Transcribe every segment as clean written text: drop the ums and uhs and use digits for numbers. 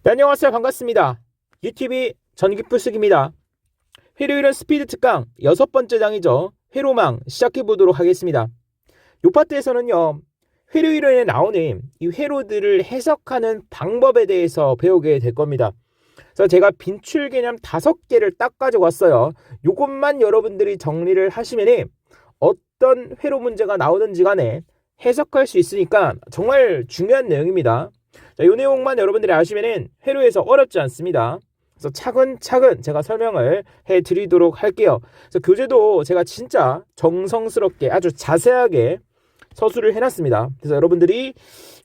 네, 안녕하세요. 반갑습니다. 유튜브 전기풀쓰기입니다. 회로이론 스피드 특강 6번째 장이죠. 회로망 시작해보도록 하겠습니다. 이 파트에서는요, 회로이론에 나오는 이 회로들을 해석하는 방법에 대해서 배우게 될 겁니다. 그래서 제가 빈출 개념 5개를 딱 가지고 왔어요. 이것만 여러분들이 정리를 하시면 어떤 회로 문제가 나오든지 간에 해석할 수 있으니까 정말 중요한 내용입니다. 자, 이 내용만 여러분들이 아시면은 회로에서 어렵지 않습니다. 그래서 차근차근 제가 설명을 해드리도록 할게요. 그래서 교재도 제가 진짜 정성스럽게 아주 자세하게 서술을 해놨습니다. 그래서 여러분들이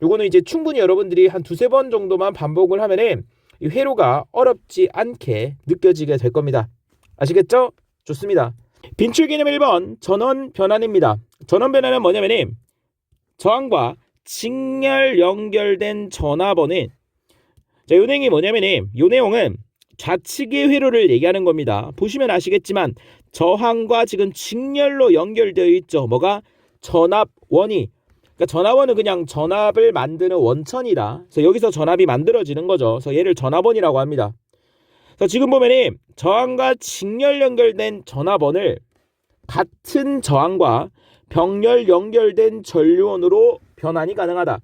요거는 이제 충분히 여러분들이 한 2-3번 정도만 반복을 하면은 이 회로가 어렵지 않게 느껴지게 될 겁니다. 아시겠죠? 좋습니다. 빈출 개념 1번 전원 변환입니다. 전원 변환은 뭐냐면은 저항과 직렬 연결된 전화번은, 자, 요 내용이 뭐냐면은 요 내용은 좌측의 회로를 얘기하는 겁니다. 보시면 아시겠지만 저항과 지금 직렬로 연결되어 있죠. 뭐가? 전압원이. 그러니까 전압원은 그냥 전압을 만드는 원천이다. 그래서 여기서 전압이 만들어지는 거죠. 그래서 얘를 전압원이라고 합니다. 그래서 지금 보면은 저항과 직렬 연결된 전압원을 같은 저항과 병렬 연결된 전류원으로 변환이 가능하다.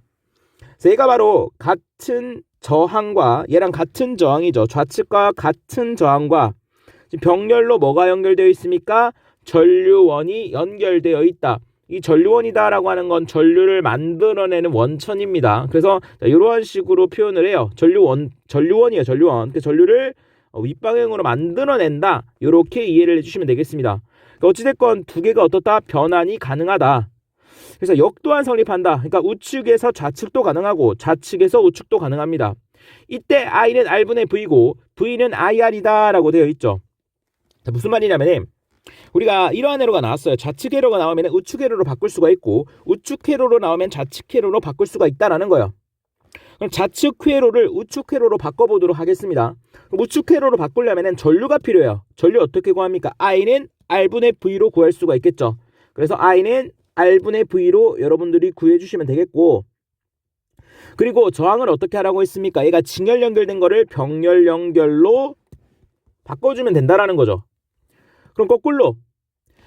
그래서 얘가 바로 같은 저항과 얘랑 같은 저항이죠. 좌측과 같은 저항과 병렬로 뭐가 연결되어 있습니까? 전류원이 연결되어 있다. 이 전류원이다라고 하는 건 전류를 만들어내는 원천입니다. 그래서 이러한 식으로 표현을 해요. 전류원이에요. 전류원. 그 전류를 윗방향으로 만들어낸다. 이렇게 이해를 해주시면 되겠습니다. 어찌됐건 두 개가 어떻다? 변환이 가능하다. 그래서 역 또한 성립한다. 그러니까 우측에서 좌측도 가능하고 좌측에서 우측도 가능합니다. 이때 I는 R분의 V고 V는 IR이다 라고 되어 있죠. 자, 무슨 말이냐면 우리가 이러한 회로가 나왔어요. 좌측 회로가 나오면 우측 회로로 바꿀 수가 있고 우측 회로로 나오면 좌측 회로로 바꿀 수가 있다라는 거예요. 그럼 좌측 회로를 우측 회로로 바꿔보도록 하겠습니다. 그럼 우측 회로로 바꾸려면 전류가 필요해요. 전류 어떻게 구합니까? I는 R분의 V로 구할 수가 있겠죠. 그래서 I는 R분의 V로 여러분들이 구해주시면 되겠고, 그리고 저항을 어떻게 하라고 했습니까? 얘가 직렬 연결된 거를 병렬 연결로 바꿔주면 된다라는 거죠. 그럼 거꾸로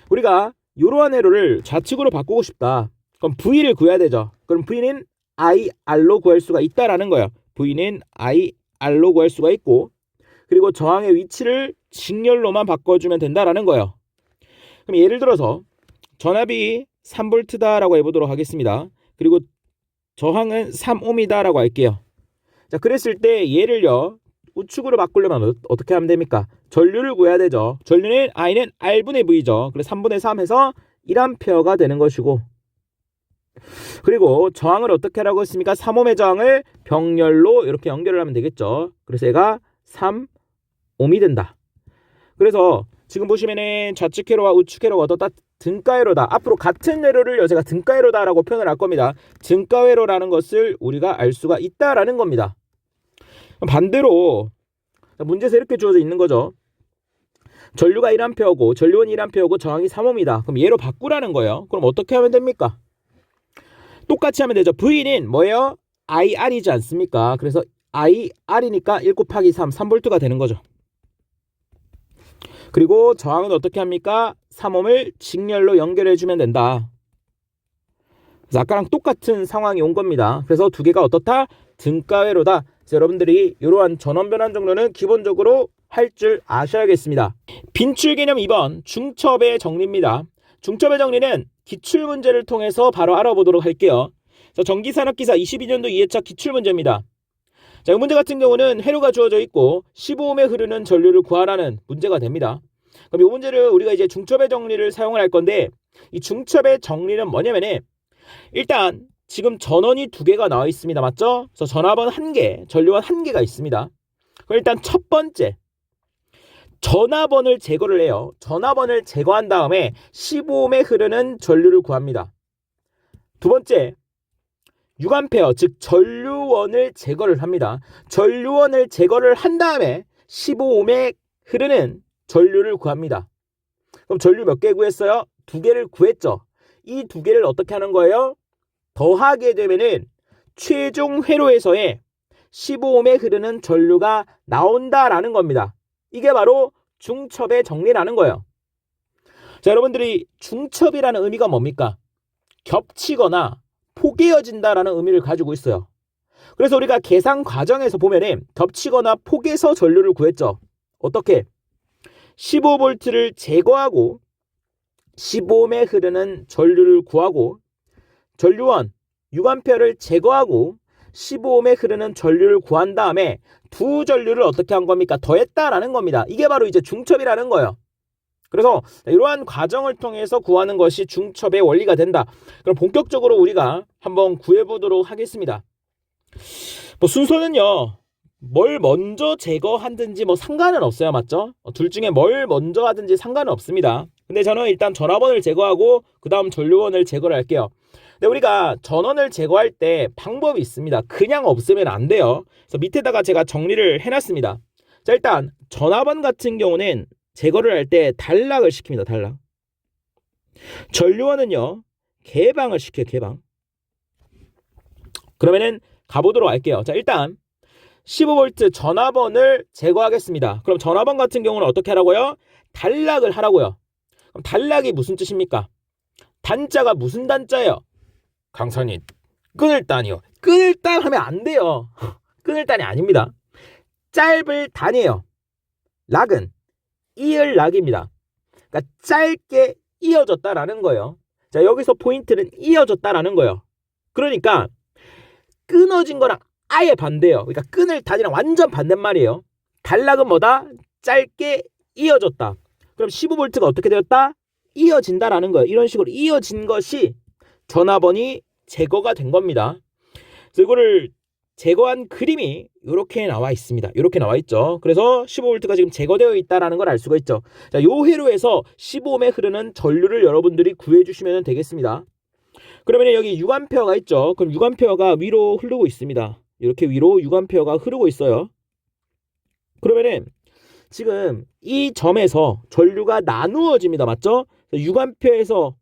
우리가 이러한 회로를 좌측으로 바꾸고 싶다. 그럼 V를 구해야 되죠. 그럼 V는 IR로 구할 수가 있다라는 거예요. V는 IR로 구할 수가 있고, 그리고 저항의 위치를 직렬로만 바꿔주면 된다라는 거예요. 그럼 예를 들어서 전압이 3V다라고 해보도록 하겠습니다. 그리고 저항은 3ohm이다라고 할게요. 자, 그랬을 때 얘를요 우측으로 바꾸려면 어떻게 하면 됩니까? 전류를 구해야 되죠. 전류는 I는 R분의 V죠. 그래서 3분의 3 해서 1A가 되는 것이고, 그리고 저항을 어떻게 하라고 했습니까? 3ohm의 저항을 병렬로 이렇게 연결을 하면 되겠죠. 그래서 얘가 3ohm이 된다. 그래서 지금 보시면은 좌측 회로와 우측 회로가 어떻다? 등가 회로다. 앞으로 같은 회로를 제가 등가 회로다라고 표현을 할 겁니다. 등가 회로라는 것을 우리가 알 수가 있다라는 겁니다. 반대로 문제에서 이렇게 주어져 있는 거죠. 전류가 1A고 전류원이 1A고 저항이 3ohm이다. 그럼 얘로 바꾸라는 거예요. 그럼 어떻게 하면 됩니까? 똑같이 하면 되죠. V는 뭐예요? IR이지 않습니까? 그래서 IR이니까 1 곱하기 3, 3V가 되는 거죠. 그리고 저항은 어떻게 합니까? 3ohm을 직렬로 연결해주면 된다. 그래서 아까랑 똑같은 상황이 온 겁니다. 그래서 두 개가 어떻다? 등가회로다. 그래서 여러분들이 이러한 전원 변환 정도는 기본적으로 할 줄 아셔야겠습니다. 빈출 개념 2번 중첩의 정리입니다. 중첩의 정리는 기출문제를 통해서 바로 알아보도록 할게요. 그래서 전기산업기사 22년도 2회차 기출문제입니다. 자, 이 문제 같은 경우는 회로가 주어져 있고 15ohm에 흐르는 전류를 구하라는 문제가 됩니다. 그럼 이 문제를 우리가 이제 중첩의 정리를 사용을 할 건데, 이 중첩의 정리는 뭐냐면은 일단 지금 전원이 2개가 나와 있습니다. 맞죠? 그래서 전압원 1개, 전류원 1개가 있습니다. 그럼 일단 첫 번째 전압원을 제거를 해요. 전압원을 제거한 다음에 15ohm에 흐르는 전류를 구합니다. 두 번째 6A, 즉 전류원을 제거를 합니다. 전류원을 제거를 한 다음에 15ohm에 흐르는 전류를 구합니다. 그럼 전류 몇 개 구했어요? 2개를 구했죠. 이 2개를 어떻게 하는 거예요? 더하게 되면은 최종 회로에서의 15옴에 흐르는 전류가 나온다라는 겁니다. 이게 바로 중첩의 정리라는 거예요. 자, 여러분들이 중첩이라는 의미가 뭡니까? 겹치거나 포개어진다라는 의미를 가지고 있어요. 그래서 우리가 계산 과정에서 보면은 겹치거나 포개서 전류를 구했죠. 어떻게? 15V를 제거하고 15옴에 흐르는 전류를 구하고 전류원 6A를 제거하고 15옴에 흐르는 전류를 구한 다음에 두 전류를 어떻게 한 겁니까? 더했다라는 겁니다. 이게 바로 이제 중첩이라는 거예요. 그래서 이러한 과정을 통해서 구하는 것이 중첩의 원리가 된다. 그럼 본격적으로 우리가 한번 구해보도록 하겠습니다. 순서는요, 뭘 먼저 제거하든지 상관은 없어요. 맞죠? 둘 중에 뭘 먼저 하든지 상관은 없습니다. 근데 저는 일단 전화번을 제거하고 그 다음 전류원을 제거를 할게요. 근데 우리가 전원을 제거할 때 방법이 있습니다. 그냥 없으면 안 돼요. 그래서 밑에다가 제가 정리를 해놨습니다. 자, 일단 전화번 같은 경우는 제거를 할 때 단락을 시킵니다. 단락. 전류원은요, 개방을 시켜요. 개방. 그러면은 가보도록 할게요. 자, 일단 15V 전화번을 제거하겠습니다. 그럼 전화번 같은 경우는 어떻게 하라고요? 단락을 하라고요. 그럼 단락이 무슨 뜻입니까? 단자가 무슨 단자예요? 강선이 끊을 단이요. 끊을 단 하면 안 돼요. 끊을 단이 아닙니다. 짧을 단이에요. 락은 이을 락입니다. 그러니까 짧게 이어졌다라는 거예요. 자, 여기서 포인트는 이어졌다라는 거예요. 그러니까 끊어진 거랑 아예 반대예요. 그러니까 끊을 단이랑 완전 반대말이에요. 단락은 뭐다? 짧게 이어졌다. 그럼 15V가 어떻게 되었다? 이어진다라는 거예요. 이런 식으로 이어진 것이 전화번이 제거가 된 겁니다. 그래서 이거를 제거한 그림이 이렇게 나와 있습니다. 이렇게 나와 있죠. 그래서 15V가 지금 제거되어 있다는 걸 알 수가 있죠. 자, 요 회로에서 15옴에 흐르는 전류를 여러분들이 구해주시면 되겠습니다. 그러면 여기 6A가 있죠. 그럼 6A가 위로 흐르고 있습니다. 이렇게 위로 6A가 흐르고 있어요. 그러면은 지금 이 점에서 전류가 나누어집니다. 맞죠? 6A에서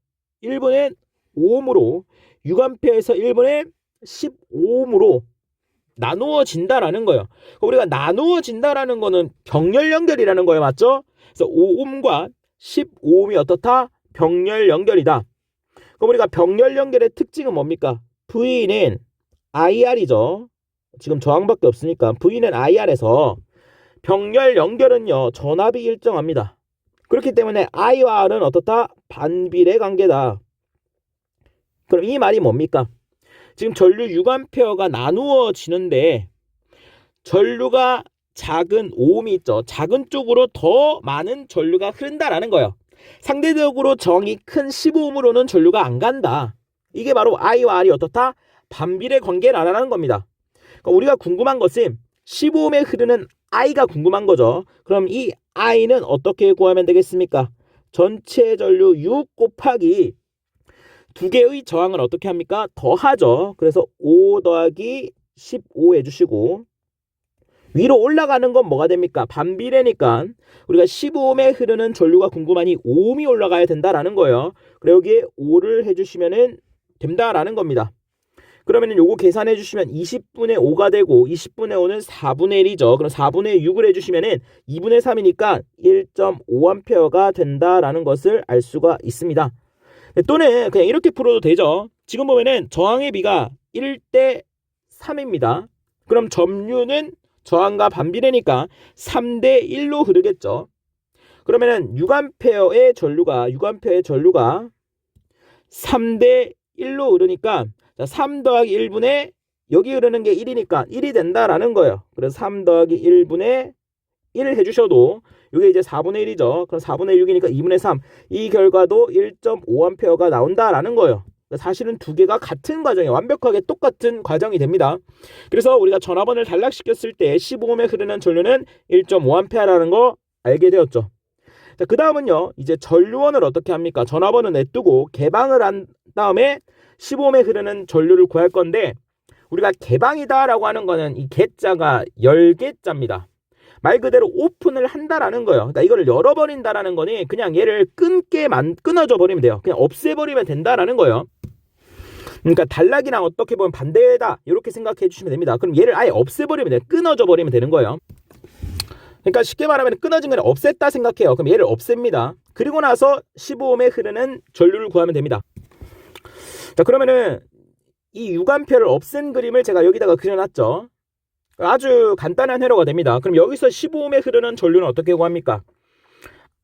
1분의 5옴으로 6A에서 1분의 15옴으로 나누어진다라는 거예요. 우리가 나누어진다라는 거는 병렬 연결이라는 거예요. 맞죠? 그래서 5옴과 15옴이 어떻다? 병렬 연결이다. 그럼 우리가 병렬 연결의 특징은 뭡니까? V는 IR이죠. 지금 저항밖에 없으니까 V는 IR에서 병렬 연결은요, 전압이 일정합니다. 그렇기 때문에 I와 R은 어떻다? 반비례 관계다. 그럼 이 말이 뭡니까? 지금 전류 6A가 나누어지는데 전류가 작은 5옴이 있죠. 작은 쪽으로 더 많은 전류가 흐른다라는 거예요. 상대적으로 저항이 큰 15옴으로는 전류가 안 간다. 이게 바로 I와 R이 어떻다? 반비례 관계라는 겁니다. 그러니까 우리가 궁금한 것은 15옴에 흐르는 I가 궁금한 거죠. 그럼 이 I는 어떻게 구하면 되겠습니까? 전체 전류 6 곱하기 두 개의 저항을 어떻게 합니까? 더하죠. 그래서 5 더하기 15 해주시고 위로 올라가는 건 뭐가 됩니까? 반비례니까 우리가 15옴에 흐르는 전류가 궁금하니 5옴이 올라가야 된다라는 거예요. 그리고 여기에 5를 해주시면 된다라는 겁니다. 그러면 요거 계산해 주시면 20분의 5가 되고 20분의 5는 4분의 1이죠. 그럼 4분의 6을 해주시면 2분의 3이니까 1.5A가 된다라는 것을 알 수가 있습니다. 또는 그냥 이렇게 풀어도 되죠. 지금 보면은 저항의 비가 1대 3입니다. 그럼 점유는 저항과 반비례니까 3대 1로 흐르겠죠. 그러면은 6A의 전류가 3대 1로 흐르니까 3 더하기 1분의 여기 흐르는 게 1이니까 1이 된다라는 거예요. 그래서 3 더하기 1분의 1을 해주셔도 이게 이제 4분의 1이죠. 그럼 4분의 6이니까 2분의 3. 이 결과도 1.5A가 나온다라는 거예요. 사실은 두 개가 같은 과정이에요. 완벽하게 똑같은 과정이 됩니다. 그래서 우리가 전화번을 단락시켰을 때 15옴에 흐르는 전류는 1.5A라는 거 알게 되었죠. 자, 그 다음은요. 이제 전류원을 어떻게 합니까? 전화번을 냅두고 개방을 한 다음에 15옴에 흐르는 전류를 구할 건데 우리가 개방이다라고 하는 거는 이 개자가 열개자입니다. 말 그대로 오픈을 한다라는 거예요. 그러니까 이거를 열어버린다라는 거니 그냥 얘를 끊어져 버리면 돼요. 그냥 없애버리면 된다라는 거예요. 그러니까 단락이랑 어떻게 보면 반대다 이렇게 생각해 주시면 됩니다. 그럼 얘를 아예 없애버리면 돼요. 끊어져 버리면 되는 거예요. 그러니까 쉽게 말하면 끊어진 걸 없앴다 생각해요. 그럼 얘를 없앱니다. 그리고 나서 15옴에 흐르는 전류를 구하면 됩니다. 자, 그러면은 이 유관표를 없앤 그림을 제가 여기다가 그려놨죠. 아주 간단한 회로가 됩니다. 그럼 여기서 15옴에 흐르는 전류는 어떻게 구합니까?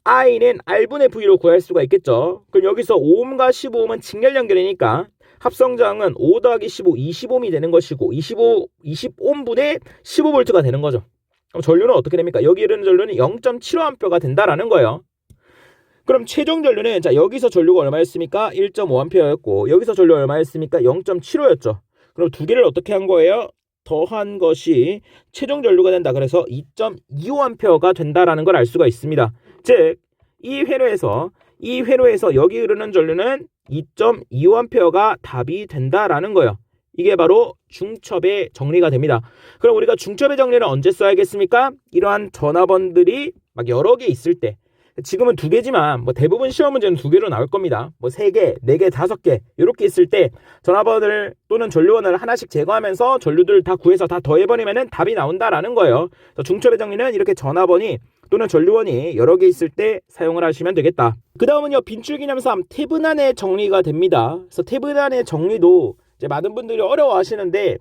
I는 R분의 V로 구할 수가 있겠죠. 그럼 여기서 5옴과 15옴은 직렬 연결이니까 합성저항은 5 더하기 15, 20옴이 되는 것이고 20옴분의 15V가 되는 거죠. 그럼 전류는 어떻게 됩니까? 여기 흐르는 전류는 0.75A가 된다라는 거예요. 그럼 최종 전류는 자 여기서 전류가 얼마였습니까? 1.5A였고 여기서 전류 얼마였습니까? 0.75였죠. 그럼 두 개를 어떻게 한 거예요? 더한 것이 최종 전류가 된다. 그래서 2.25A가 된다라는 걸 알 수가 있습니다. 즉 이 회로에서 여기 흐르는 전류는 2.25A가 답이 된다라는 거예요. 이게 바로 중첩의 정리가 됩니다. 그럼 우리가 중첩의 정리를 언제 써야겠습니까? 이러한 전화번들이 막 여러 개 있을 때, 지금은 두 개지만 뭐 대부분 시험 문제는 두 개로 나올 겁니다. 뭐 세 개, 네 개, 다섯 개 이렇게 있을 때 전화번을 또는 전류원을 하나씩 제거하면서 전류들 다 구해서 다 더해버리면은 답이 나온다라는 거예요. 중첩의 정리는 이렇게 전화번이 또는 전류원이 여러 개 있을 때 사용을 하시면 되겠다. 그 다음은요, 빈출기념 3 태분안의 정리가 됩니다. 그래서 태분안의 정리도 이제 많은 분들이 어려워 하시는데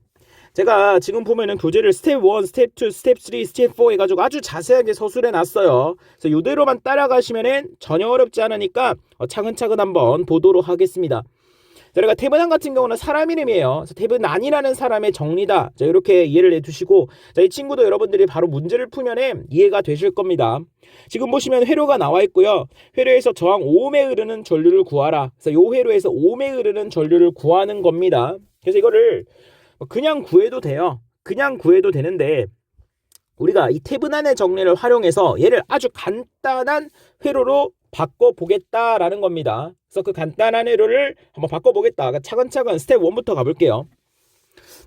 제가 지금 보면은 교재를 스텝 1, 스텝 2, 스텝 3, 스텝 4 해가지고 아주 자세하게 서술해 놨어요. 그래서 이대로만 따라가시면은 전혀 어렵지 않으니까 차근차근 한번 보도록 하겠습니다. 자, 우리가 태분안 같은 경우는 사람 이름이에요. 그래서 태분안이라는 사람의 정리다. 자, 이렇게 이해를 해두시고, 자, 이 친구도 여러분들이 바로 문제를 풀면은 이해가 되실 겁니다. 지금 보시면 회로가 나와 있고요. 회로에서 저항 5옴에 흐르는 전류를 구하라. 그래서 이 회로에서 5옴에 흐르는 전류를 구하는 겁니다. 그래서 이거를 그냥 구해도 돼요. 그냥 구해도 되는데 우리가 이 태분안의 정리를 활용해서 얘를 아주 간단한 회로로 바꿔보겠다라는 겁니다. 그래서 그 간단한 회로를 한번 바꿔보겠다. 차근차근 스텝 1부터 가볼게요.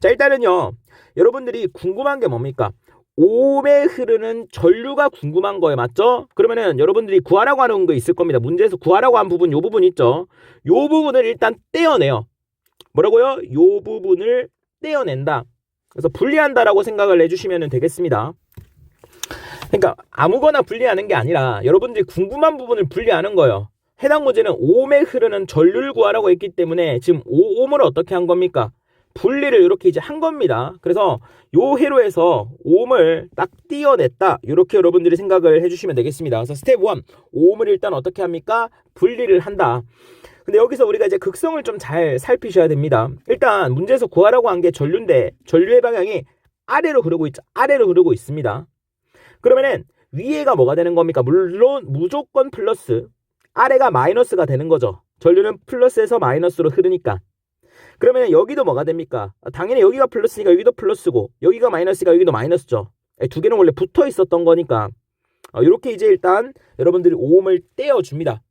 자, 일단은요, 여러분들이 궁금한 게 뭡니까? 5옴에 흐르는 전류가 궁금한 거예요. 맞죠? 그러면은 여러분들이 구하라고 하는 거 있을 겁니다. 문제에서 구하라고 한 부분, 요 부분 있죠? 요 부분을 일단 떼어내요. 뭐라고요? 요 부분을 떼어낸다. 그래서 분리한다라고 생각을 해주시면 되겠습니다. 그러니까 아무거나 분리하는 게 아니라 여러분들이 궁금한 부분을 분리하는 거예요. 해당 문제는 5옴에 흐르는 전류를 구하라고 했기 때문에 지금 5옴을 어떻게 한 겁니까? 분리를 이렇게 이제 한 겁니다. 그래서 요 회로에서 5옴을 딱 띄어냈다. 이렇게 여러분들이 생각을 해주시면 되겠습니다. 그래서 스텝 1, 5옴을 일단 어떻게 합니까? 분리를 한다. 근데 여기서 우리가 이제 극성을 좀 잘 살피셔야 됩니다. 일단 문제에서 구하라고 한 게 전류인데 전류의 방향이 아래로 흐르고 있죠. 아래로 흐르고 있습니다. 그러면은 위에가 뭐가 되는 겁니까? 물론 무조건 플러스, 아래가 마이너스가 되는 거죠. 전류는 플러스에서 마이너스로 흐르니까. 그러면 여기도 뭐가 됩니까? 당연히 여기가 플러스니까 여기도 플러스고 여기가 마이너스니까 여기도 마이너스죠. 두 개는 원래 붙어 있었던 거니까 이렇게 이제 일단 여러분들이 5옴을 떼어줍니다.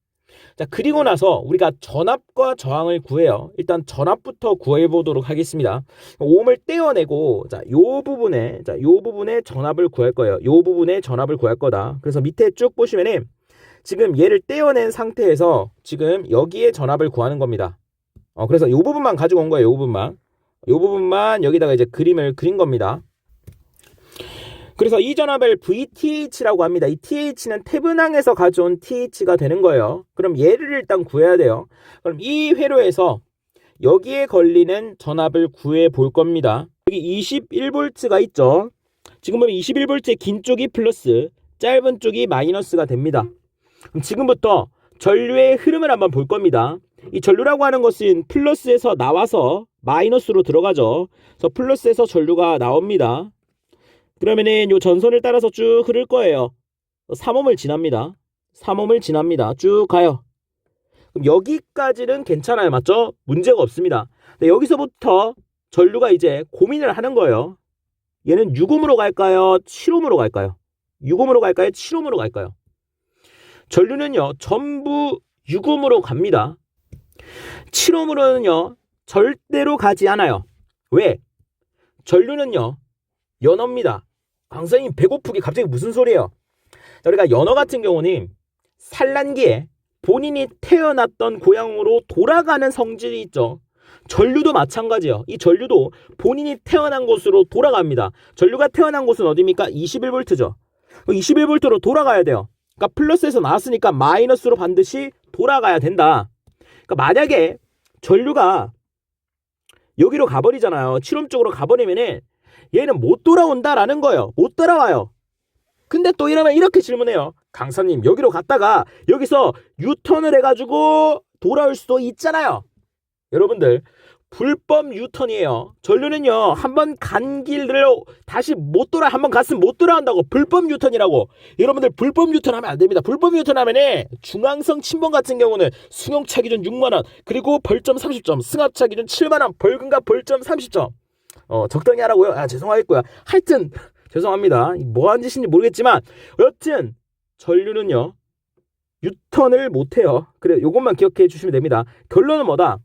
자, 그리고 나서 우리가 전압과 저항을 구해요. 일단 전압부터 구해보도록 하겠습니다. 5옴을 떼어내고 요 부분에 전압을 구할 거예요. 요 부분에 전압을 구할 거다. 그래서 밑에 쭉 보시면은 지금 얘를 떼어낸 상태에서 지금 여기에 전압을 구하는 겁니다. 그래서 요 부분만 가지고 온 거예요. 요 부분만 여기다가 이제 그림을 그린 겁니다. 그래서 이 전압을 VTH라고 합니다. 이 TH는 태분항에서 가져온 TH가 되는 거예요. 그럼 얘를 일단 구해야 돼요. 그럼 이 회로에서 여기에 걸리는 전압을 구해 볼 겁니다. 여기 21V가 있죠. 지금 보면 21V의 긴 쪽이 플러스, 짧은 쪽이 마이너스가 됩니다. 그럼 지금부터 전류의 흐름을 한번 볼 겁니다. 이 전류라고 하는 것은 플러스에서 나와서 마이너스로 들어가죠. 그래서 플러스에서 전류가 나옵니다. 그러면은 요 전선을 따라서 쭉 흐를 거예요. 3옴을 지납니다. 3옴을 지납니다. 쭉 가요. 그럼 여기까지는 괜찮아요. 맞죠? 문제가 없습니다. 근데 여기서부터 전류가 이제 고민을 하는 거예요. 얘는 6옴으로 갈까요? 7옴으로 갈까요? 6옴으로 갈까요? 7옴으로 갈까요? 전류는요, 전부 6옴으로 갑니다. 7옴으로는요, 절대로 가지 않아요. 왜? 전류는요, 연어입니다. 강사님 배고프게 갑자기 무슨 소리예요? 자, 우리가 연어 같은 경우는 산란기에 본인이 태어났던 고향으로 돌아가는 성질이 있죠. 전류도 마찬가지예요. 이 전류도 본인이 태어난 곳으로 돌아갑니다. 전류가 태어난 곳은 어디입니까? 21V죠. 21V로 돌아가야 돼요. 그러니까 플러스에서 나왔으니까 마이너스로 반드시 돌아가야 된다. 그러니까 만약에 전류가 여기로 가버리잖아요. 7옴 쪽으로 가버리면은 얘는 못 돌아온다라는 거예요. 못 돌아와요. 근데 또 이러면 이렇게 질문해요. 강사님, 여기로 갔다가 여기서 유턴을 해가지고 돌아올 수도 있잖아요. 여러분들, 불법 유턴이에요. 전류는요, 한번 간 길을 다시 못 돌아, 한번 갔으면 못 돌아온다고. 불법 유턴이라고. 여러분들, 불법 유턴하면 안 됩니다. 불법 유턴하면은 중앙성 침범 같은 경우는 승용차 기준 6만원, 그리고 벌점 30점, 승합차 기준 7만원, 벌금과 벌점 30점. 적당히 하라고요. 아, 죄송하겠고요. 하여튼 죄송합니다. 뭐 한 짓인지 모르겠지만 여튼 전류는요, 유턴을 못해요. 그래, 요것만 기억해 주시면 됩니다. 결론은 뭐다?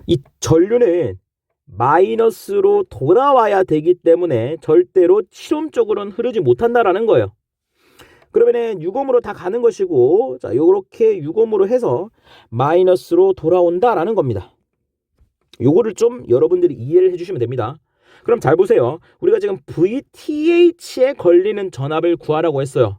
이 전류는 마이너스로 돌아와야 되기 때문에 절대로 7옴 쪽으로는 흐르지 못한다라는 거예요. 그러면은 6옴으로 다 가는 것이고, 자, 요렇게 6옴으로 해서 마이너스로 돌아온다라는 겁니다. 요거를 좀 여러분들이 이해를 해주시면 됩니다. 그럼 잘 보세요. 우리가 지금 VTH에 걸리는 전압을 구하라고 했어요.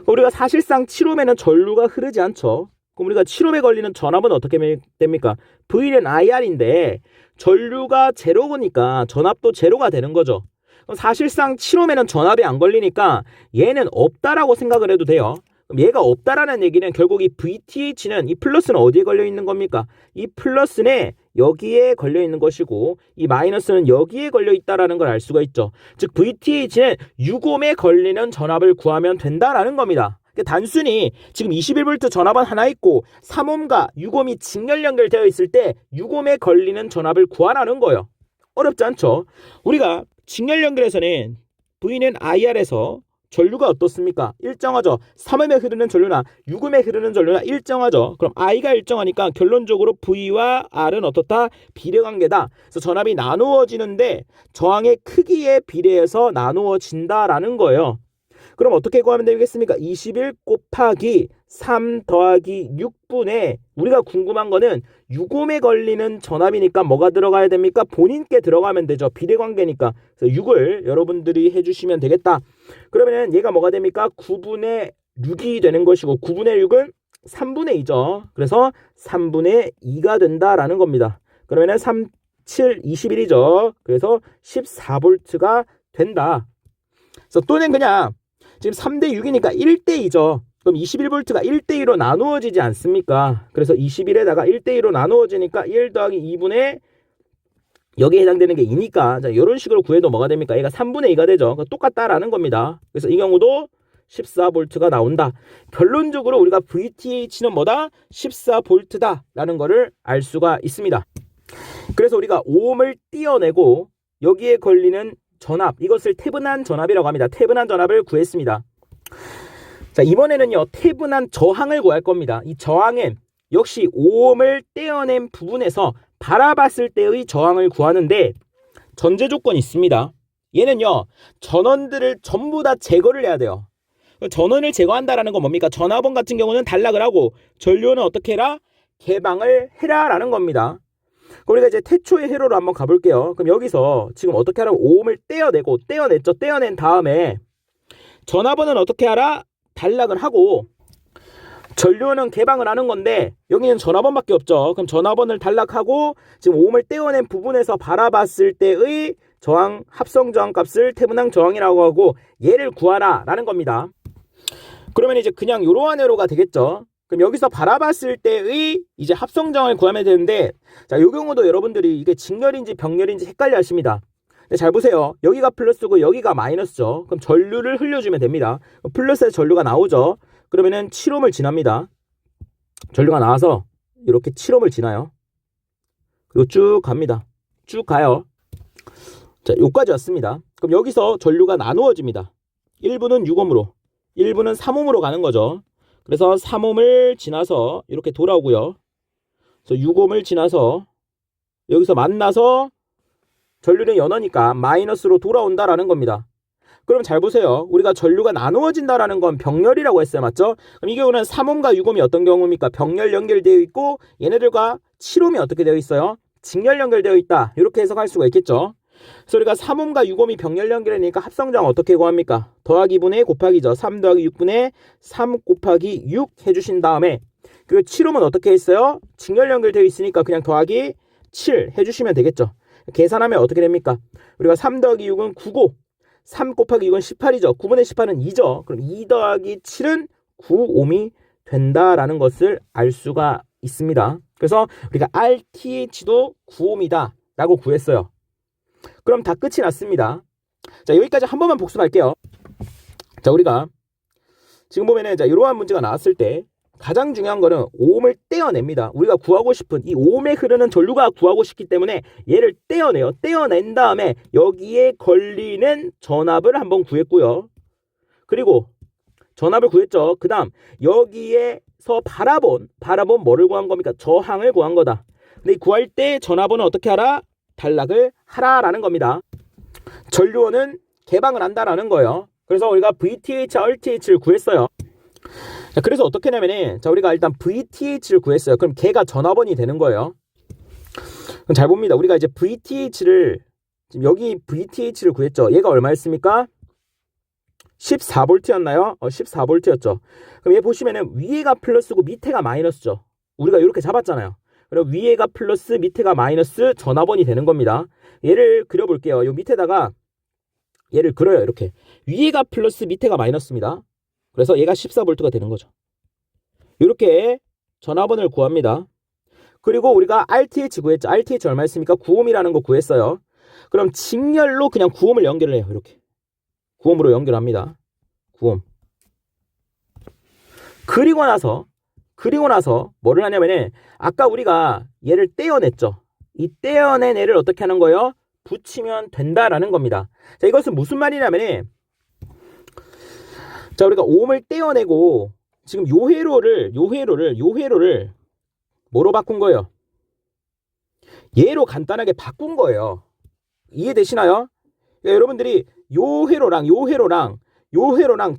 우리가 사실상 7옴에는 전류가 흐르지 않죠. 그럼 우리가 7옴에 걸리는 전압은 어떻게 됩니까? V는 IR인데 전류가 제로니까 전압도 제로가 되는 거죠. 그럼 사실상 7옴에는 전압이 안 걸리니까 얘는 없다라고 생각을 해도 돼요. 그럼 얘가 없다라는 얘기는 결국 이 VTH는, 이 플러스는 어디에 걸려 있는 겁니까? 이 플러스는 여기에 걸려 있는 것이고 이 마이너스는 여기에 걸려 있다라는 걸 알 수가 있죠. 즉 VTH는 6옴에 걸리는 전압을 구하면 된다라는 겁니다. 단순히 지금 21V 전압은 하나 있고 3옴과 6옴이 직렬 연결되어 있을 때 6옴에 걸리는 전압을 구하라는 거예요. 어렵지 않죠? 우리가 직렬 연결에서는 V는 IR에서 전류가 어떻습니까? 일정하죠. 3옴에 흐르는 전류나 6옴에 흐르는 전류나 일정하죠. 그럼 I가 일정하니까 결론적으로 V와 R은 어떻다? 비례관계다. 그래서 전압이 나누어지는데 저항의 크기에 비례해서 나누어진다라는 거예요. 그럼 어떻게 구하면 되겠습니까? 21 곱하기 3 더하기 6분의, 우리가 궁금한 거는 6옴에 걸리는 전압이니까 뭐가 들어가야 됩니까? 본인께 들어가면 되죠. 비례관계니까. 그래서 6을 여러분들이 해주시면 되겠다. 그러면 얘가 뭐가 됩니까? 9분의 6이 되는 것이고 9분의 6은 3분의 2죠. 그래서 3분의 2가 된다라는 겁니다. 그러면 3, 7, 21이죠. 그래서 14V가 된다. 그래서 또는 그냥 지금 3대 6이니까 1대 2죠. 그럼 21V가 1대 2로 나누어지지 않습니까? 그래서 21에다가 1대 2로 나누어지니까 1 더하기 2분의 여기에 해당되는 게 2니까, 자, 이런 식으로 구해도 뭐가 됩니까? 얘가 3분의 2가 되죠. 똑같다라는 겁니다. 그래서 이 경우도 14V가 나온다. 결론적으로 우리가 VTH는 뭐다? 14V다 라는 거를 알 수가 있습니다. 그래서 우리가 5옴을 띄어내고 여기에 걸리는 전압, 이것을 태분한 전압이라고 합니다. 태분한 전압을 구했습니다. 자, 이번에는요, 태분한 저항을 구할 겁니다. 이 저항은 역시 5옴을 떼어낸 부분에서 바라봤을 때의 저항을 구하는데 전제 조건이 있습니다. 얘는요, 전원들을 전부 다 제거를 해야 돼요. 전원을 제거한다라는 건 뭡니까? 전압원 같은 경우는 단락을 하고 전류는 어떻게 해라? 개방을 해라 라는 겁니다. 그럼 우리가 이제 태초의 회로로 한번 가볼게요. 그럼 여기서 지금 어떻게 하라고? 5옴을 떼어냈죠. 떼어낸 다음에 전압원은 어떻게 하라? 단락을 하고 전류는 개방을 하는 건데 여기는 전압원밖에 없죠. 그럼 전압원을 단락하고 지금 5옴을 떼어낸 부분에서 바라봤을 때의 저항, 합성 저항 값을 태분항 저항이라고 하고 얘를 구하라 라는 겁니다. 그러면 이제 그냥 이러한 회로가 되겠죠. 그럼 여기서 바라봤을 때의 이제 합성 저항을 구하면 되는데, 자, 이 경우도 여러분들이 이게 직렬인지 병렬인지 헷갈려 하십니다. 근데 잘 보세요. 여기가 플러스고 여기가 마이너스죠. 그럼 전류를 흘려주면 됩니다. 플러스에 전류가 나오죠. 그러면은 7옴을 지납니다. 전류가 나와서 이렇게 7옴을 지나요. 그리고 쭉 갑니다. 쭉 가요. 자, 여기까지 왔습니다. 그럼 여기서 전류가 나누어집니다. 1부는 6옴으로, 1부는 3옴으로 가는 거죠. 그래서 3옴을 지나서 이렇게 돌아오고요. 그래서 6옴을 지나서 여기서 만나서 전류는 연어니까 마이너스로 돌아온다라는 겁니다. 그럼 잘 보세요. 우리가 전류가 나누어진다라는 건 병렬이라고 했어요. 맞죠? 그럼 이 경우는 3옴과 6옴이 어떤 경우입니까? 병렬 연결되어 있고 얘네들과 7옴이 어떻게 되어 있어요? 직렬 연결되어 있다. 이렇게 해석할 수가 있겠죠. 그래서 우리가 3옴과 6옴이 병렬 연결이니까 합성장 어떻게 구합니까? 더하기 분의 곱하기죠. 3 더하기 6분의 3 곱하기 6 해주신 다음에 그리고 7옴은 어떻게 했어요? 직렬 연결되어 있으니까 그냥 더하기 7 해주시면 되겠죠. 계산하면 어떻게 됩니까? 우리가 3 더하기 6은 9고 3 곱하기 6은 18이죠. 9분의 18은 2죠. 그럼 2 더하기 7은 9옴이 된다라는 것을 알 수가 있습니다. 그래서 우리가 RTH도 9옴이다 라고 구했어요. 그럼 다 끝이 났습니다. 자, 여기까지 한 번만 복습할게요. 자, 우리가 지금 보면은 자, 이러한 문제가 나왔을 때 가장 중요한 거는 오음을 떼어냅니다. 우리가 구하고 싶은 이 오음에 흐르는 전류가 구하고 싶기 때문에 얘를 떼어내요. 떼어낸 다음에 여기에 걸리는 전압을 한번 구했고요. 그리고 전압을 구했죠. 그 다음 여기에서 바라본 뭐를 구한 겁니까? 저항을 구한 거다. 근데 구할 때 전압은 어떻게 하라? 단락을 하라라는 겁니다. 전류원은 개방을 한다라는 거예요. 그래서 우리가 VTH, RTH를 구했어요. 자, 그래서 어떻게 하냐면은 자, 우리가 일단 VTH를 구했어요. 그럼 걔가 전압원이 되는 거예요. 그럼 잘 봅니다. 우리가 이제 VTH를 지금 여기 VTH를 구했죠. 얘가 얼마였습니까? 14V였나요? 14V였죠. 그럼 얘 보시면은 위에가 플러스고 밑에가 마이너스죠. 우리가 이렇게 잡았잖아요. 그럼 위에가 플러스 밑에가 마이너스 전압원이 되는 겁니다. 얘를 그려볼게요. 요 밑에다가 얘를 그려요. 이렇게 위에가 플러스 밑에가 마이너스입니다. 그래서 얘가 14V가 되는 거죠. 이렇게 전압원을 구합니다. 그리고 우리가 RTH 구했죠. RTH 얼마였습니까? 9옴이라는 거 구했어요. 그럼 직렬로 그냥 9옴을 연결을 해요. 이렇게 9옴으로 연결합니다. 9옴. 그리고 나서 뭐를 하냐면은 아까 우리가 얘를 떼어냈죠. 이 떼어낸 애를 어떻게 하는 거예요? 붙이면 된다라는 겁니다. 자, 이것은 무슨 말이냐면은 자, 우리가 옴을 떼어내고 지금 요 회로를 뭐로 바꾼 거예요? 얘로 간단하게 바꾼 거예요. 이해되시나요? 그러니까 여러분들이 요 회로랑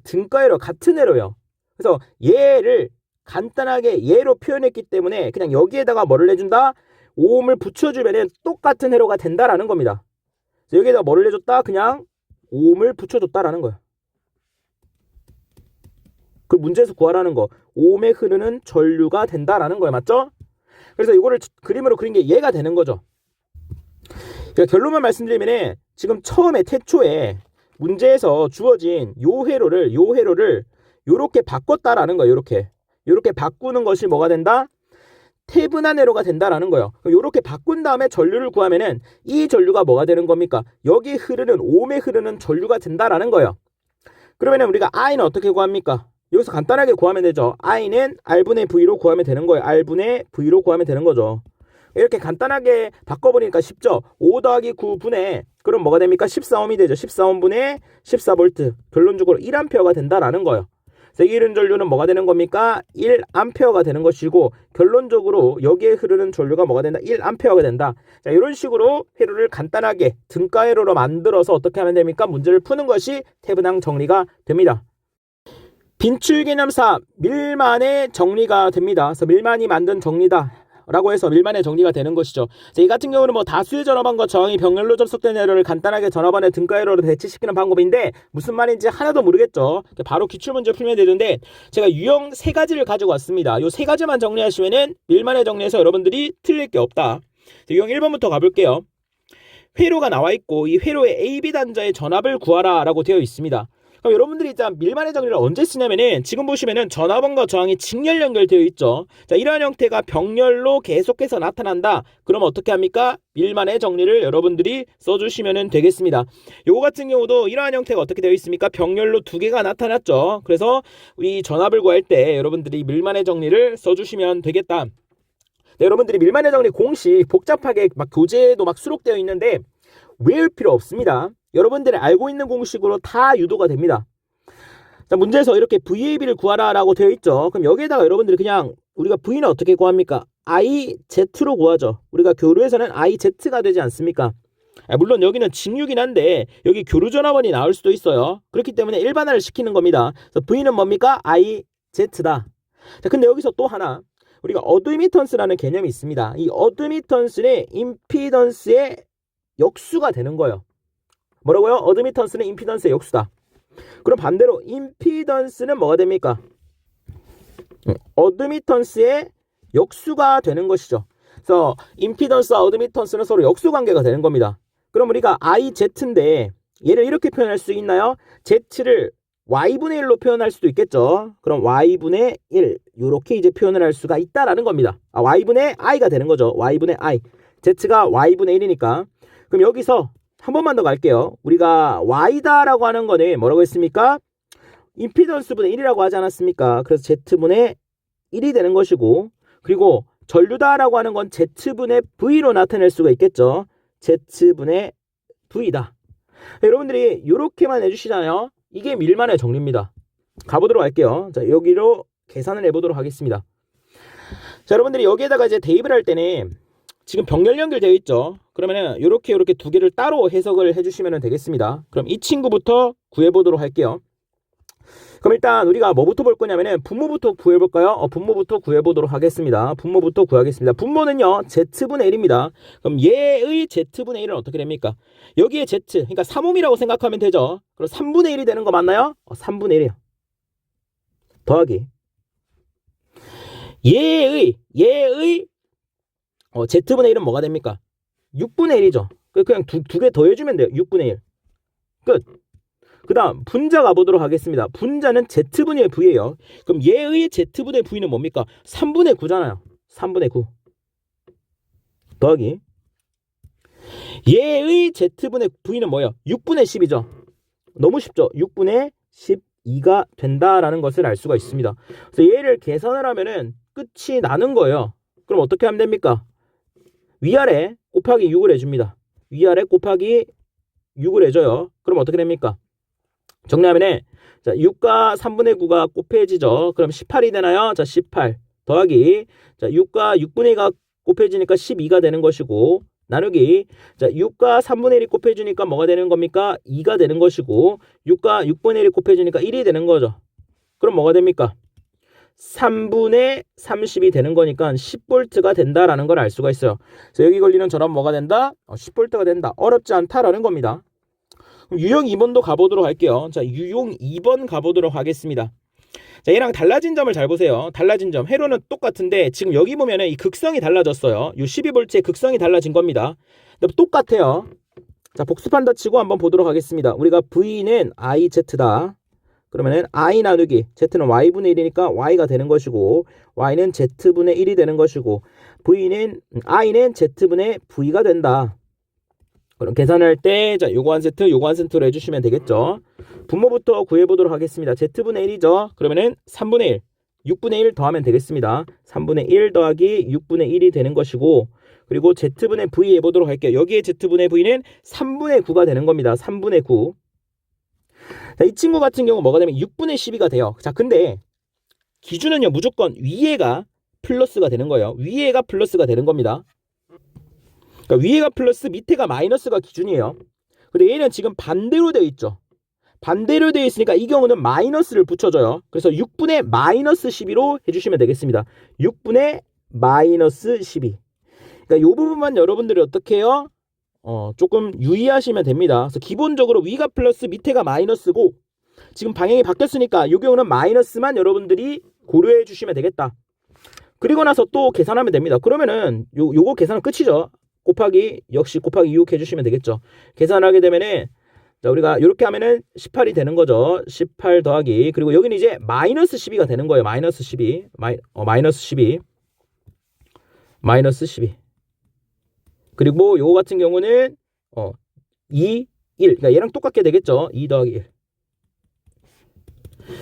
등가회로 같은 회로예요. 그래서 얘를 간단하게 얘로 표현했기 때문에 그냥 여기에다가 뭐를 해준다? 오음을 붙여주면 똑같은 회로가 된다라는 겁니다. 여기에다가 뭐를 해줬다? 그냥 오음을 붙여줬다라는 거예요. 그 문제에서 구하라는 거. 오음에 흐르는 전류가 된다라는 거예요. 맞죠? 그래서 이거를 그림으로 그린 게 얘가 되는 거죠. 그러니까 결론만 말씀드리면 지금 처음에 태초에 문제에서 주어진 요 회로를 요렇게 바꿨다라는 거예요. 요렇게 바꾸는 것이 뭐가 된다? 태분한 회로가 된다라는 거예요. 요렇게 바꾼 다음에 전류를 구하면은 이 전류가 뭐가 되는 겁니까? 여기 흐르는 오음에 흐르는 전류가 된다라는 거예요. 그러면은 우리가 I는 어떻게 구합니까? 여기서 간단하게 구하면 되죠. I는 R분의 V로 구하면 되는 거예요. R분의 V로 구하면 되는 거죠. 이렇게 간단하게 바꿔버리니까 쉽죠. 5 더하기 9분의 그럼 뭐가 됩니까? 14옴이 되죠. 14옴분의 14V 결론적으로 1A가 된다라는 거예요. 그래서 이른 전류는 뭐가 되는 겁니까? 1A가 되는 것이고 결론적으로 여기에 흐르는 전류가 뭐가 된다? 1A가 된다. 자, 이런 식으로 회로를 간단하게 등가 회로로 만들어서 어떻게 하면 됩니까? 문제를 푸는 것이 태분항 정리가 됩니다. 빈출 개념 4 밀만의 정리가 됩니다. 그래서 밀만이 만든 정리다 라고 해서 밀만의 정리가 되는 것이죠. 자, 이 같은 경우는 뭐 다수의 전압원과 저항이 병렬로 접속된 회로를 간단하게 전압원의 등가 회로로 대체시키는 방법인데 무슨 말인지 하나도 모르겠죠. 바로 기출문제 풀면 되는데 제가 유형 3가지를 가지고 왔습니다. 요 3가지만 정리하시면은 밀만의 정리에서 여러분들이 틀릴 게 없다. 유형 1번부터 가볼게요. 회로가 나와 있고 이 회로의 AB 단자의 전압을 구하라 라고 되어 있습니다. 그럼 여러분들이 일단 밀만의 정리를 언제 쓰냐면은 지금 보시면은 전압원과 저항이 직렬 연결되어 있죠. 자, 이러한 형태가 병렬로 계속해서 나타난다. 그럼 어떻게 합니까? 밀만의 정리를 여러분들이 써주시면 되겠습니다. 요거 같은 경우도 이러한 형태가 어떻게 되어 있습니까? 병렬로 2개가 나타났죠. 그래서 우리 전압을 구할 때 여러분들이 밀만의 정리를 써주시면 되겠다. 네, 여러분들이 밀만의 정리 공식 복잡하게 막 교재에도 막 수록되어 있는데 외울 필요 없습니다. 여러분들이 알고 있는 공식으로 다 유도가 됩니다. 자, 문제에서 이렇게 VAB를 구하라 라고 되어 있죠. 그럼 여기에다가 여러분들이 그냥 우리가 V는 어떻게 구합니까? IZ로 구하죠. 우리가 교류에서는 IZ가 되지 않습니까? 물론 여기는 직류긴 한데 여기 교류전압원이 나올 수도 있어요. 그렇기 때문에 일반화를 시키는 겁니다. 그래서 V는 뭡니까? IZ다. 자, 근데 여기서 또 하나 우리가 어드미턴스라는 개념이 있습니다. 이 어드미턴스는 임피던스의 역수가 되는 거예요. 뭐라고요? 어드미턴스는 임피던스의 역수다. 그럼 반대로 임피던스는 뭐가 됩니까? 어드미턴스의 역수가 되는 것이죠. 그래서 임피던스와 어드미턴스는 서로 역수 관계가 되는 겁니다. 그럼 우리가 IZ인데 얘를 이렇게 표현할 수 있나요? Z를 Y분의 1로 표현할 수도 있겠죠. 그럼 Y분의 1 이렇게 이제 표현을 할 수가 있다라는 겁니다. Y분의 I가 되는 거죠. Y분의 I. Z가 Y분의 1이니까. 그럼 여기서 한 번만 더 갈게요. 우리가 Y다라고 하는 거는 뭐라고 했습니까? 임피던스분의 1이라고 하지 않았습니까? 그래서 Z분의 1이 되는 것이고, 그리고 전류다라고 하는 건 Z분의 V로 나타낼 수가 있겠죠. Z분의 V다. 여러분들이 이렇게만 해주시잖아요. 이게 밀만의 정리입니다. 가보도록 할게요. 자, 여기로 계산을 해보도록 하겠습니다. 자, 여러분들이 여기에다가 이제 대입을 할 때는 지금 병렬 연결되어 있죠. 그러면은 이렇게 두 개를 따로 해석을 해주시면 되겠습니다. 그럼 이 친구부터 구해보도록 할게요. 그럼 일단 우리가 뭐부터 볼 거냐면은 분모부터 구해볼까요? 분모부터 구해보도록 하겠습니다. 분모부터 구하겠습니다. 분모는요, Z분의 1입니다. 그럼 얘의 Z분의 1은 어떻게 됩니까? 여기에 Z, 그러니까 3옴이라고 생각하면 되죠. 그럼 3분의 1이 되는 거 맞나요? 3분의 1이에요. 더하기. 얘의 Z분의 1은 뭐가 됩니까? 6분의 1이죠. 그냥 두 개 더해주면 돼요. 6분의 1. 끝. 그 다음 분자 가보도록 하겠습니다. 분자는 Z분의 V예요. 그럼 얘의 Z분의 V는 뭡니까? 3분의 9잖아요. 3분의 9 더하기 얘의 Z분의 V는 뭐예요? 6분의 10이죠. 너무 쉽죠? 6분의 12가 된다라는 것을 알 수가 있습니다. 그래서 얘를 계산을 하면은 끝이 나는 거예요. 그럼 어떻게 하면 됩니까? 위아래 곱하기 6을 해줍니다. 위아래 곱하기 6을 해줘요. 그럼 어떻게 됩니까? 정리하면은 자, 6과 3분의 9가 곱해지죠. 그럼 18이 되나요? 자, 18 더하기 자, 6과 6분의 2가 곱해지니까 12가 되는 것이고 나누기 자, 6과 3분의 1이 곱해지니까 뭐가 되는 겁니까? 2가 되는 것이고 6과 6분의 1이 곱해지니까 1이 되는 거죠. 그럼 뭐가 됩니까? 3분의 30이 되는 거니까 10V가 된다라는 걸 알 수가 있어요. 그래서 여기 걸리는 전압 뭐가 된다? 10V가 된다. 어렵지 않다라는 겁니다. 유형 2번도 가보도록 할게요. 자, 유형 2번 가보도록 하겠습니다. 자, 얘랑 달라진 점을 잘 보세요. 달라진 점. 회로는 똑같은데 지금 여기 보면은 이 극성이 달라졌어요. 이 12V의 극성이 달라진 겁니다. 근데 똑같아요. 자, 복습한다 치고 한번 보도록 하겠습니다. 우리가 V는 IZ다. 그러면은 I 나누기 Z는 Y분의 1이니까 Y가 되는 것이고 Y는 Z분의 1이 되는 것이고 I는 Z분의 V가 된다. 그럼 계산할 때 자, 요거 한 세트로 해주시면 되겠죠. 분모부터 구해보도록 하겠습니다. Z분의 1이죠. 그러면은 3분의 1, 6분의 1 더하면 되겠습니다. 3분의 1 더하기 6분의 1이 되는 것이고 그리고 Z분의 V 해보도록 할게요. 여기에 Z분의 V는 3분의 9가 되는 겁니다. 3분의 9. 자, 이 친구 같은 경우 뭐가 되면 6분의 12가 돼요. 자, 근데 기준은요, 무조건 위에가 플러스가 되는 거예요. 위에가 플러스가 되는 겁니다. 그러니까 위에가 플러스 밑에가 마이너스가 기준이에요. 근데 얘는 지금 반대로 되어 있죠. 반대로 되어 있으니까 이 경우는 마이너스를 붙여줘요. 그래서 6분의 마이너스 12로 해주시면 되겠습니다. 6분의 마이너스 12. 그러니까 이 부분만 여러분들이 어떻게 해요? 조금 유의하시면 됩니다. 그래서 기본적으로 위가 플러스 밑에가 마이너스고 지금 방향이 바뀌었으니까 이 경우는 마이너스만 여러분들이 고려해 주시면 되겠다. 그리고 나서 또 계산하면 됩니다. 그러면은 요거 계산은 끝이죠. 역시 곱하기 6 해주시면 되겠죠. 계산하게 되면은 자, 우리가 이렇게 하면은 18이 되는 거죠. 18 더하기 그리고 여기는 이제 마이너스 12가 되는 거예요. 마이너스 12 마이너스 12 그리고 요거 같은 경우는 2, 1 그러니까 얘랑 똑같게 되겠죠. 2 더하기 1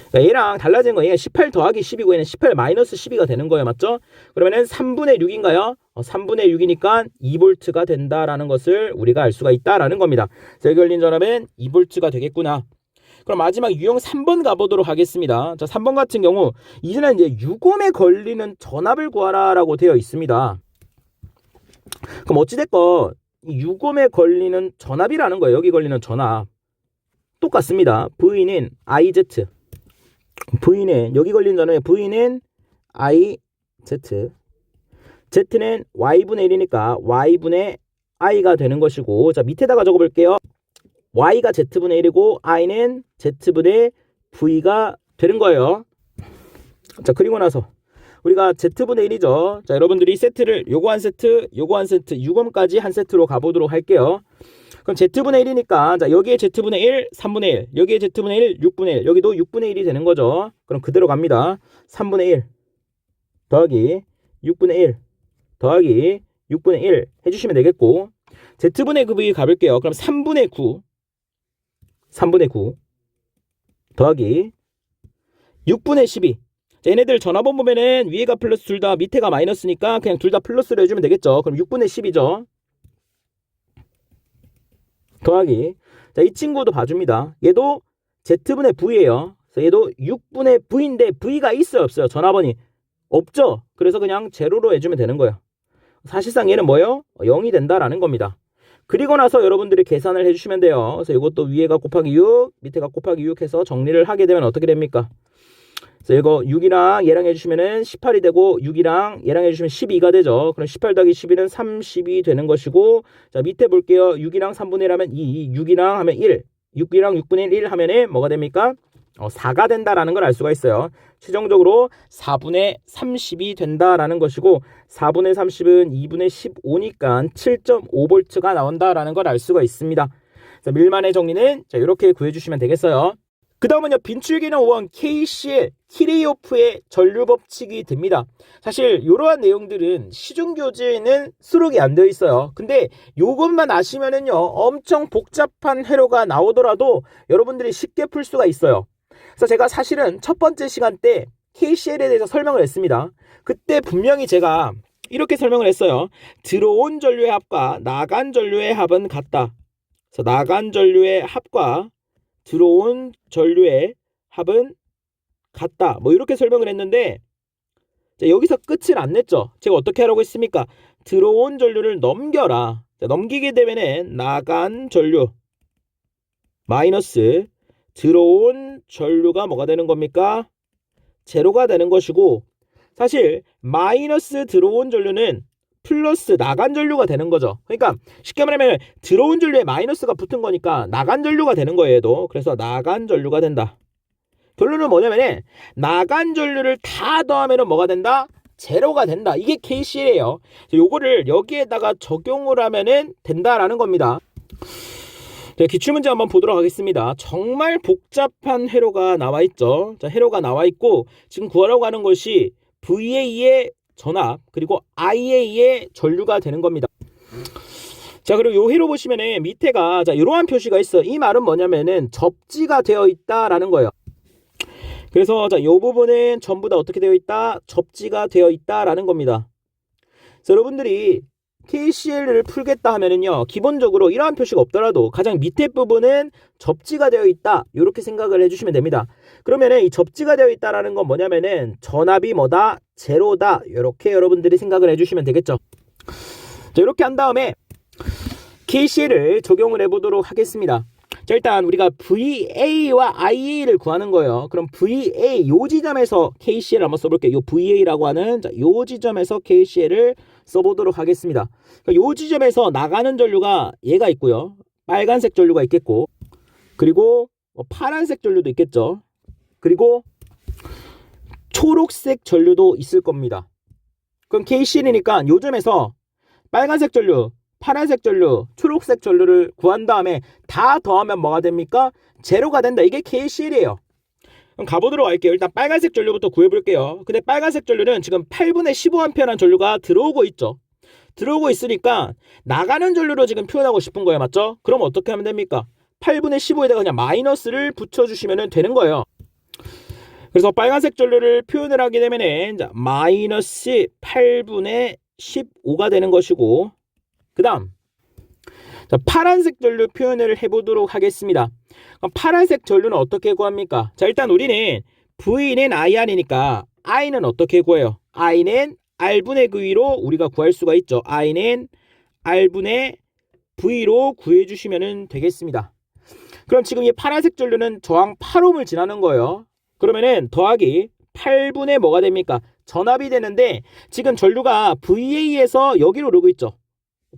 그러니까 얘랑 달라진 거 얘가 18 더하기 12고 얘는 18 마이너스 12가 되는 거예요. 맞죠? 그러면은 3분의 6인가요? 3분의 6이니까 2V가 된다라는 것을 우리가 알 수가 있다라는 겁니다. 여기 걸린 전압은 2V가 되겠구나. 그럼 마지막 유형 3번 가보도록 하겠습니다. 자, 3번 같은 경우 이제는 이제 유검에 걸리는 전압을 구하라라고 되어 있습니다. 그럼 어찌됐건 유검에 걸리는 전압이라는 거예요. 여기 걸리는 전압 똑같습니다. V는 IZ V는 여기 걸린 전압에 V는 IZ Z. Z는 Y분의 1이니까 Y분의 I가 되는 것이고, 자, 밑에다가 적어볼게요. Y가 Z분의 1이고 I는 Z분의 V가 되는 거예요. 자, 그리고 나서 우리가 Z분의 1이죠. 자, 여러분들이 세트를 요거 한 세트, 요거 한 세트, 6원까지 한 세트로 가보도록 할게요. 그럼 Z분의 1이니까, 자, 여기에 Z분의 1, 3분의 1, 여기에 Z분의 1, 6분의 1, 여기도 6분의 1이 되는 거죠. 그럼 그대로 갑니다. 3분의 1 더하기 6분의 1 더하기 6분의 1 해주시면 되겠고, Z분의 9이 가볼게요. 그럼 3분의 9 더하기 6분의 12. 자, 얘네들 전화번 보면은 위에가 플러스 둘 다 밑에가 마이너스니까 그냥 둘 다 플러스로 해주면 되겠죠. 그럼 6분의 10이죠. 더하기, 자, 이 친구도 봐줍니다. 얘도 Z분의 V예요. 그래서 얘도 6분의 V인데 V가 있어요, 없어요? 전화번이 없죠. 그래서 그냥 제로로 해주면 되는 거예요. 사실상 얘는 뭐예요? 0이 된다라는 겁니다. 그리고 나서 여러분들이 계산을 해주시면 돼요. 그래서 이것도 위에가 곱하기 6, 밑에가 곱하기 6 해서 정리를 하게 되면 어떻게 됩니까? 그래서 이거 6이랑 얘랑 해주시면은 18이 되고, 6이랑 얘랑 해주시면 12가 되죠. 그럼 18 더하기 12는 30이 되는 것이고, 자, 밑에 볼게요. 6이랑 3분의 1 하면 2, 6이랑 하면 1, 6이랑 6분의 1 하면은 뭐가 됩니까? 4가 된다라는 걸 알 수가 있어요. 최종적으로 4분의 30이 된다라는 것이고, 4분의 30은 2분의 15니까 7.5V가 나온다라는 걸 알 수가 있습니다. 자, 밀만의 정리는 자, 이렇게 구해주시면 되겠어요. 그 다음은요, 빈출기능 5원 KCL 키레이오프의 전류 법칙이 됩니다. 사실 이러한 내용들은 시중교재에는 수록이 안 되어 있어요. 근데 이것만 아시면은요, 엄청 복잡한 회로가 나오더라도 여러분들이 쉽게 풀 수가 있어요. 그래서 제가 사실은 첫 번째 시간 때 KCL에 대해서 설명을 했습니다. 그때 분명히 제가 이렇게 설명을 했어요. 들어온 전류의 합과 나간 전류의 합은 같다. 그래서 나간 전류의 합과 들어온 전류의 합은 같다. 뭐 이렇게 설명을 했는데, 자, 여기서 끝을 안 냈죠. 제가 어떻게 하라고 했습니까? 들어온 전류를 넘겨라. 자, 넘기게 되면은 나간 전류 마이너스 들어온 전류가 뭐가 되는 겁니까? 제로가 되는 것이고, 사실 마이너스 들어온 전류는 플러스 나간 전류가 되는 거죠. 그러니까 쉽게 말하면 들어온 전류에 마이너스가 붙은 거니까 나간 전류가 되는 거예요, 얘도. 그래서 나간 전류가 된다. 결론은 뭐냐면 나간 전류를 다 더하면 뭐가 된다? 제로가 된다. 이게 KCL이에요. 요거를 여기에다가 적용을 하면은 된다라는 겁니다. 자, 기출문제 한번 보도록 하겠습니다. 정말 복잡한 회로가 나와 있죠. 자, 회로가 나와 있고 지금 구하라고 하는 것이 VA의 전압 그리고 IA의 전류가 되는 겁니다. 자, 그리고 요 회로 보시면은 밑에가 자, 이러한 표시가 있어. 이 말은 뭐냐면은 접지가 되어 있다라는 거예요. 그래서 자, 요 부분은 전부 다 어떻게 되어 있다? 접지가 되어 있다라는 겁니다. 그래서 여러분들이 KCL을 풀겠다 하면은요, 기본적으로 이러한 표시가 없더라도 가장 밑에 부분은 접지가 되어 있다, 이렇게 생각을 해주시면 됩니다. 그러면은 이 접지가 되어 있다라는 건 뭐냐면은 전압이 뭐다? 제로다, 이렇게 여러분들이 생각을 해주시면 되겠죠. 자, 이렇게 한 다음에 KCL을 적용을 해보도록 하겠습니다. 자, 일단 우리가 VA와 IA를 구하는 거예요. 그럼 VA 요 지점에서 KCL을 한번 써볼게요. 요 VA라고 하는 자, 요 지점에서 KCL을 써보도록 하겠습니다. 요 지점에서 나가는 전류가 얘가 있고요. 빨간색 전류가 있겠고, 그리고 파란색 전류도 있겠죠. 그리고 초록색 전류도 있을 겁니다. 그럼 KCL이니까 요점에서 빨간색 전류, 파란색 전류, 초록색 전류를 구한 다음에 다 더하면 뭐가 됩니까? 제로가 된다. 이게 KCL이에요. 그럼 가보도록 할게요. 일단 빨간색 전류부터 구해볼게요. 근데 빨간색 전류는 지금 8분의 15A라는 전류가 들어오고 있죠. 들어오고 있으니까 나가는 전류로 지금 표현하고 싶은 거예요. 맞죠? 그럼 어떻게 하면 됩니까? 8분의 15에다가 그냥 마이너스를 붙여주시면 되는 거예요. 그래서 빨간색 전류를 표현을 하게 되면은 자, 마이너스 8분의 15가 되는 것이고, 그 다음 자, 파란색 전류 표현을 해보도록 하겠습니다. 그럼 파란색 전류는 어떻게 구합니까? 자, 일단 우리는 V는 IR이니까 I는 어떻게 구해요? I는 R분의 V로 우리가 구할 수가 있죠. I는 R분의 V로 구해주시면 되겠습니다. 그럼 지금 이 파란색 전류는 저항 8ohm을 지나는 거예요. 그러면은 더하기 8분의 뭐가 됩니까? 전압이 되는데 지금 전류가 VA에서 여기로 흐르고 있죠.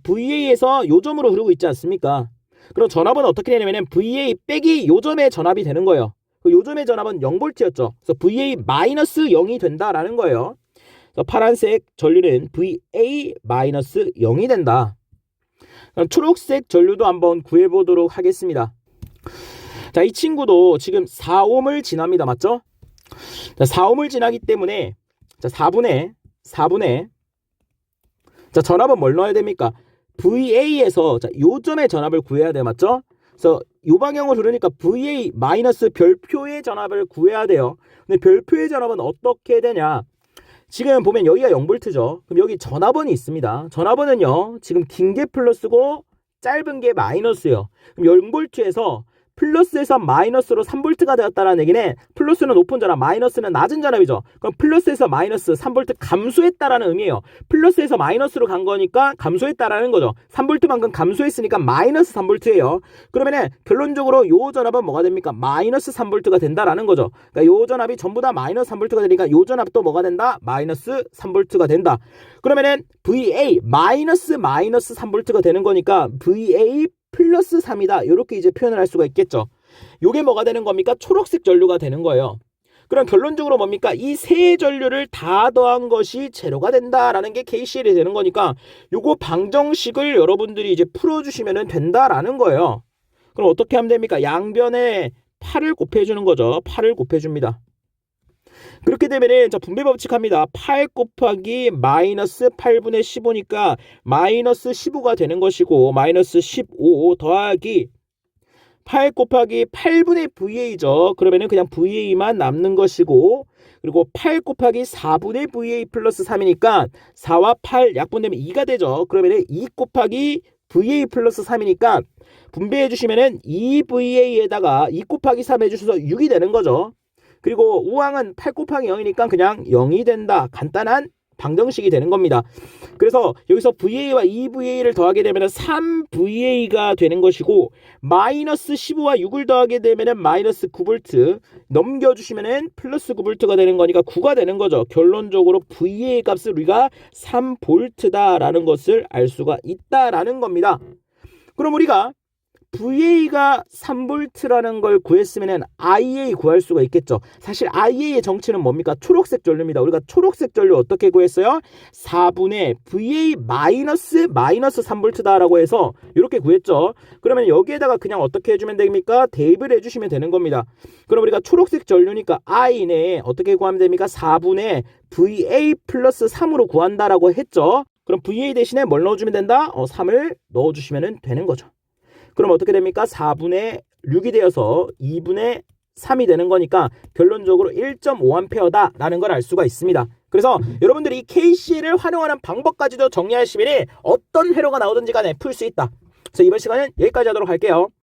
VA에서 요점으로 흐르고 있지 않습니까? 그럼 전압은 어떻게 되냐면 VA 빼기 요점의 전압이 되는 거예요. 그 요점의 전압은 0V였죠. 그래서 VA 마이너스 0이 된다라는 거예요. 그래서 파란색 전류는 VA 마이너스 0이 된다. 그럼 초록색 전류도 한번 구해보도록 하겠습니다. 자, 이 친구도 지금 4옴을 지납니다. 맞죠? 자, 4옴을 지나기 때문에 자, 4분의 자, 전압은 뭘 넣어야 됩니까? VA에서 자, 요점의 전압을 구해야 돼요. 맞죠? 그래서 요 방향으로 흐르니까 VA 마이너스 별표의 전압을 구해야 돼요. 근데 별표의 전압은 어떻게 되냐? 지금 보면 여기가 0V죠. 그럼 여기 전압원이 있습니다. 전압원은요, 지금 긴 게 플러스고 짧은 게 마이너스예요. 그럼 0V에서 플러스에서 마이너스로 3V가 되었다는 얘기는 플러스는 높은 전압, 마이너스는 낮은 전압이죠. 그럼 플러스에서 마이너스 3V 감소했다라는 의미예요. 플러스에서 마이너스로 간 거니까 감소했다라는 거죠. 3V만큼 감소했으니까 마이너스 3V예요. 그러면은 결론적으로 요 전압은 뭐가 됩니까? 마이너스 3V가 된다라는 거죠. 그러니까 요 전압이 전부 다 마이너스 3V가 되니까 요 전압도 뭐가 된다? 마이너스 3V가 된다. 그러면은 VA 마이너스 3V가 되는 거니까 VA 플러스 3이다. 이렇게 이제 표현을 할 수가 있겠죠. 요게 뭐가 되는 겁니까? 초록색 전류가 되는 거예요. 그럼 결론적으로 뭡니까? 이 세 전류를 다 더한 것이 제로가 된다라는 게 KCL이 되는 거니까 요거 방정식을 여러분들이 이제 풀어주시면 된다라는 거예요. 그럼 어떻게 하면 됩니까? 양변에 8을 곱해주는 거죠. 8을 곱해줍니다. 그렇게 되면은 자, 분배 법칙 합니다. 8 곱하기 마이너스 8분의 15니까 마이너스 15가 되는 것이고 마이너스 15 더하기 8 곱하기 8분의 VA죠. 그러면은 그냥 VA만 남는 것이고 그리고 8 곱하기 4분의 VA 플러스 3이니까 4와 8 약분되면 2가 되죠. 그러면은 2 곱하기 VA 플러스 3이니까 분배해 주시면은 2VA에다가 2 곱하기 3 해주셔서 6이 되는 거죠. 그리고 우항은 8 곱하기 0이니까 그냥 0이 된다. 간단한 방정식이 되는 겁니다. 그래서 여기서 VA와 2VA를 더하게 되면 3VA가 되는 것이고 마이너스 15와 6을 더하게 되면 마이너스 9V 넘겨주시면 플러스 9V가 되는 거니까 9가 되는 거죠. 결론적으로 VA 값을 우리가 3V다라는 것을 알 수가 있다라는 겁니다. 그럼 우리가 VA가 3V라는 걸 구했으면 IA 구할 수가 있겠죠. 사실 IA의 정체는 뭡니까? 초록색 전류입니다. 우리가 초록색 전류 어떻게 구했어요? 4분의 VA 마이너스 3V다라고 해서 이렇게 구했죠. 그러면 여기에다가 그냥 어떻게 해주면 됩니까? 대입을 해주시면 되는 겁니다. 그럼 우리가 초록색 전류니까 I네 어떻게 구하면 됩니까? 4분의 VA 플러스 3으로 구한다라고 했죠. 그럼 VA 대신에 뭘 넣어주면 된다? 3을 넣어주시면 되는 거죠. 그럼 어떻게 됩니까? 4분의 6이 되어서 2분의 3이 되는 거니까 결론적으로 1.5A 라는 걸 알 수가 있습니다. 그래서 여러분들이 이 KCL을 활용하는 방법까지도 정리하시면 어떤 회로가 나오든지 간에 풀 수 있다. 그래서 이번 시간은 여기까지 하도록 할게요.